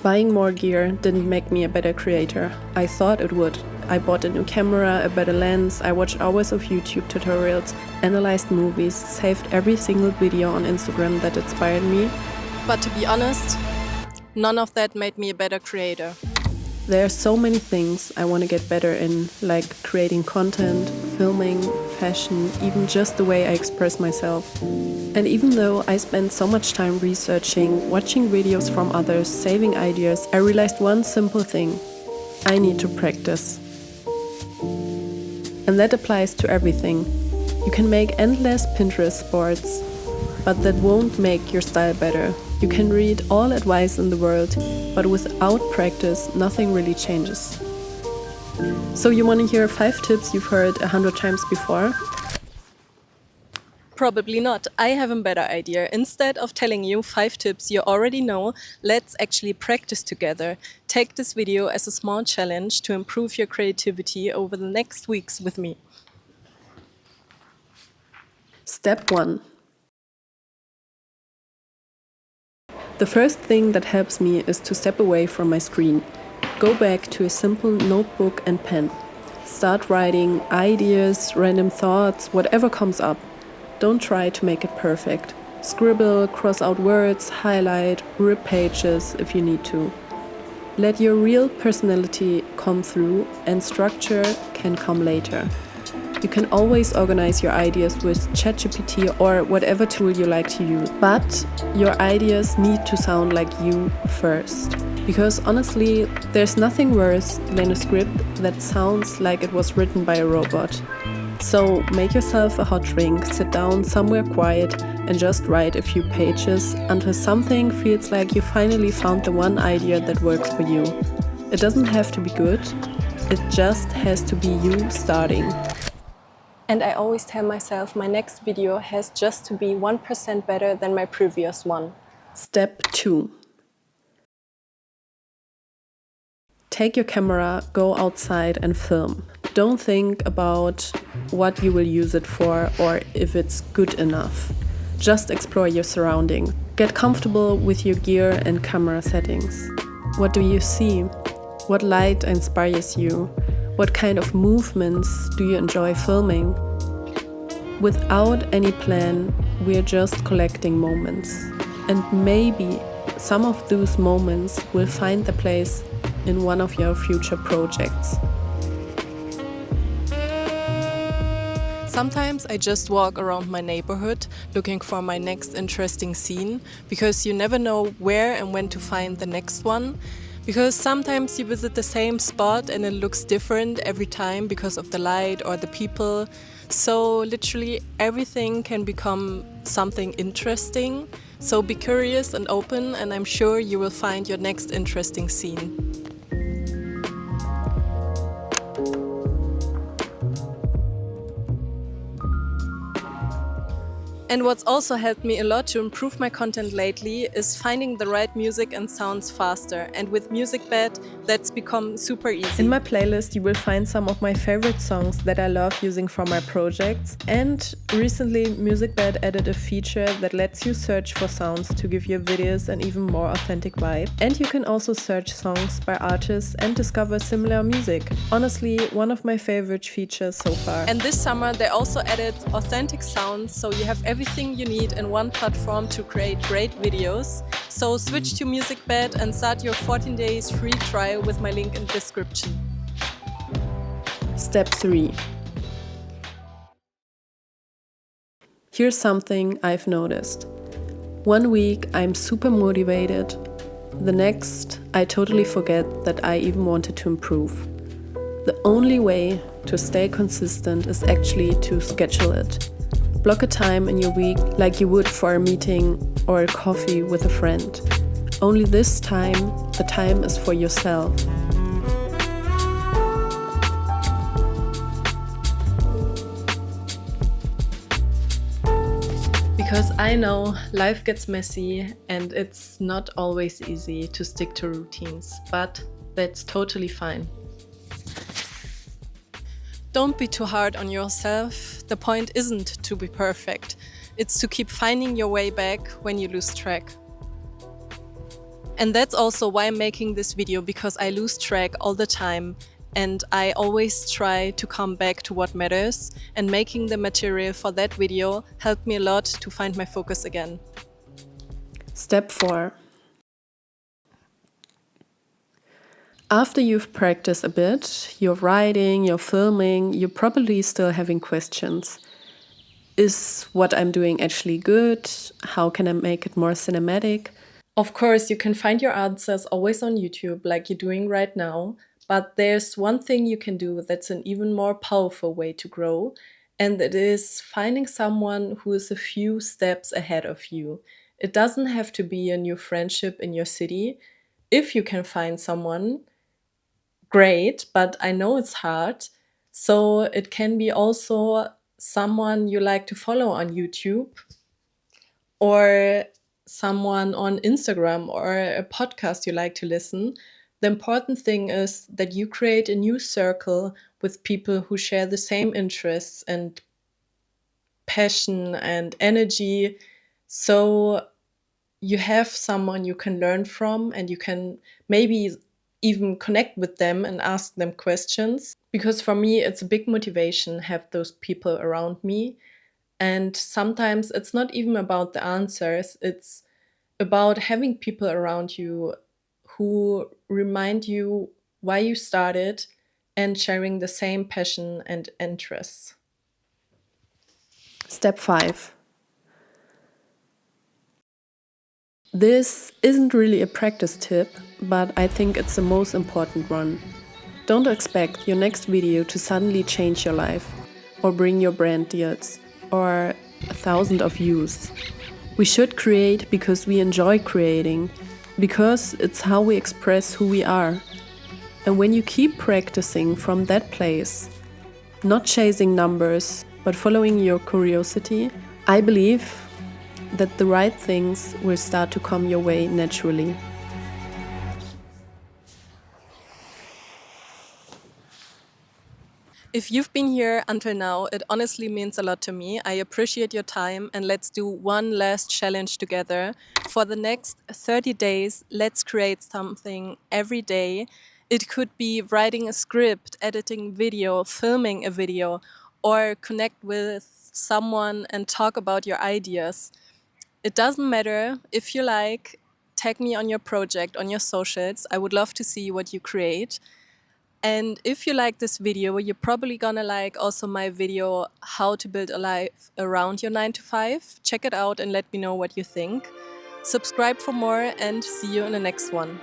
Buying more gear didn't make me a better creator. I thought it would. I bought a new camera, a better lens, I watched hours of YouTube tutorials, analyzed movies, saved every single video on Instagram that inspired me. But to be honest, none of that made me a better creator. There are so many things I want to get better in, like creating content, filming, fashion, even just the way I express myself. And even though I spent so much time researching, watching videos from others, saving ideas, I realized one simple thing: I need to practice. And that applies to everything. You can make endless Pinterest boards, but that won't make your style better. You can read all advice in the world, but without practice, nothing really changes. So you want to hear 5 tips you've heard 100 times before? Probably not. I have a better idea. Instead of telling you 5 tips you already know, let's actually practice together. Take this video as a small challenge to improve your creativity over the next weeks with me. Step 1. The first thing that helps me is to step away from my screen. Go back to a simple notebook and pen. Start writing ideas, random thoughts, whatever comes up. Don't try to make it perfect. Scribble, cross out words, highlight, rip pages if you need to. Let your real personality come through, and structure can come later. You can always organize your ideas with ChatGPT or whatever tool you like to use. But your ideas need to sound like you first. Because honestly, there's nothing worse than a script that sounds like it was written by a robot. So make yourself a hot drink, sit down somewhere quiet and just write a few pages until something feels like you finally found the one idea that works for you. It doesn't have to be good, it just has to be you starting. And I always tell myself my next video has just to be 1% better than my previous one. Step 2. Take your camera, go outside and film. Don't think about what you will use it for or if it's good enough. Just explore your surrounding. Get comfortable with your gear and camera settings. What do you see? What light inspires you? What kind of movements do you enjoy filming? Without any plan, we're just collecting moments. And maybe some of those moments will find their place in one of your future projects. Sometimes I just walk around my neighborhood looking for my next interesting scene, because you never know where and when to find the next one. Because sometimes you visit the same spot and it looks different every time because of the light or the people. So literally everything can become something interesting. So be curious and open, and I'm sure you will find your next interesting scene. And what's also helped me a lot to improve my content lately is finding the right music and sounds faster. And with MusicBed, that's become super easy. In my playlist, you will find some of my favorite songs that I love using for my projects. And recently, MusicBed added a feature that lets you search for sounds to give your videos an even more authentic vibe. And you can also search songs by artists and discover similar music. Honestly, one of my favorite features so far. And this summer, they also added authentic sounds, so you have everything you need in one platform to create great videos. So switch to MusicBed and start your 14 days free trial with my link in the description. Step 3. Here's something I've noticed. One week I'm super motivated. The next, I totally forget that I even wanted to improve. The only way to stay consistent is actually to schedule it. Block a time in your week like you would for a meeting or a coffee with a friend. Only this time, the time is for yourself. Because I know life gets messy and it's not always easy to stick to routines, but that's totally fine. Don't be too hard on yourself. The point isn't to be perfect. It's to keep finding your way back when you lose track. And that's also why I'm making this video, because I lose track all the time and I always try to come back to what matters, and making the material for that video helped me a lot to find my focus again. Step 4. After you've practiced a bit, you're writing, you're filming, you're probably still having questions. Is what I'm doing actually good? How can I make it more cinematic? Of course, you can find your answers always on YouTube, like you're doing right now. But there's one thing you can do that's an even more powerful way to grow, and it is finding someone who is a few steps ahead of you. It doesn't have to be a new friendship in your city. If you can find someone, great, but I know it's hard. So it can be also someone you like to follow on YouTube, or someone on Instagram, or a podcast you like to listen. The important thing is that you create a new circle with people who share the same interests and passion and energy. So you have someone you can learn from, and you can maybe even connect with them and ask them questions. Because for me, it's a big motivation have those people around me. And sometimes it's not even about the answers, it's about having people around you who remind you why you started and sharing the same passion and interests. Step 5. This isn't really a practice tip, but I think it's the most important one. Don't expect your next video to suddenly change your life, or bring your brand deals, or 1,000 of views. We should create because we enjoy creating, because it's how we express who we are. And when you keep practicing from that place, not chasing numbers, but following your curiosity, I believe that the right things will start to come your way naturally. If you've been here until now, it honestly means a lot to me. I appreciate your time, and let's do one last challenge together. For the next 30 days, let's create something every day. It could be writing a script, editing video, filming a video, or connect with someone and talk about your ideas. It doesn't matter. If you like, tag me on your project on your socials. I would love to see what you create. And if you like this video, you're probably gonna like also my video, how to build a life around your 9 to 5. Check it out and let me know what you think. Subscribe for more, and see you in the next one.